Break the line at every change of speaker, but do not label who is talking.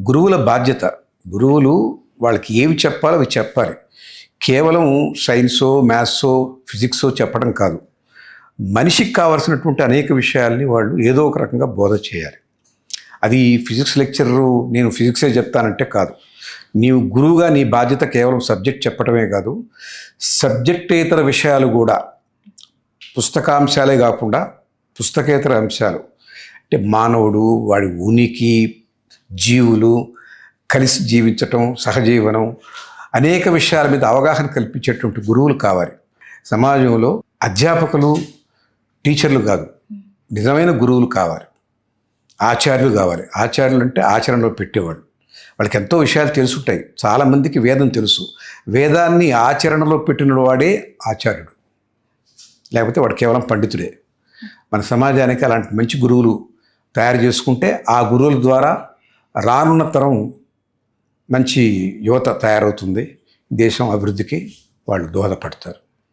గురువుల బాధ్యత. గురువులు వాళ్ళకి ఏవి చెప్పాలో అవి చెప్పాలి. కేవలం సైన్సో, మ్యాథ్సో, ఫిజిక్సో చెప్పడం కాదు. మనిషికి కావాల్సినటువంటి అనేక విషయాల్ని వాళ్ళు ఏదో ఒక రకంగా బోధ చేయాలి. అది ఫిజిక్స్ లెక్చరరు నేను ఫిజిక్సే చెప్తానంటే కాదు. నీవు గురువుగా నీ బాధ్యత కేవలం సబ్జెక్ట్ చెప్పడమే కాదు, సబ్జెక్టేతర విషయాలు కూడా, పుస్తకాంశాలే కాకుండా పుస్తకేతర అంశాలు అంటే మానవుడు, వాడి ఉనికి, జీవులు, కలిసి జీవించటం, సహజీవనం, అనేక విషయాల మీద అవగాహన కల్పించేటువంటి గురువులు కావాలి. సమాజంలో అధ్యాపకులు, టీచర్లు కాదు, నిజమైన గురువులు కావాలి, ఆచార్యులు కావాలి. ఆచార్యులు అంటే ఆచరణలో పెట్టేవాళ్ళు. వాళ్ళకి ఎంతో విషయాలు తెలుసుంటాయి. చాలామందికి వేదం తెలుసు. వేదాన్ని ఆచరణలో పెట్టిన వాడే ఆచార్యుడు, లేకపోతే వాడు కేవలం పండితుడే. మన సమాజానికి అలాంటి మంచి గురువులు తయారు చేసుకుంటే ఆ గురువుల ద్వారా రానున్న తరం మంచి యువత తయారవుతుంది. దేశం అభివృద్ధికి వాళ్ళు దోహదపడతారు.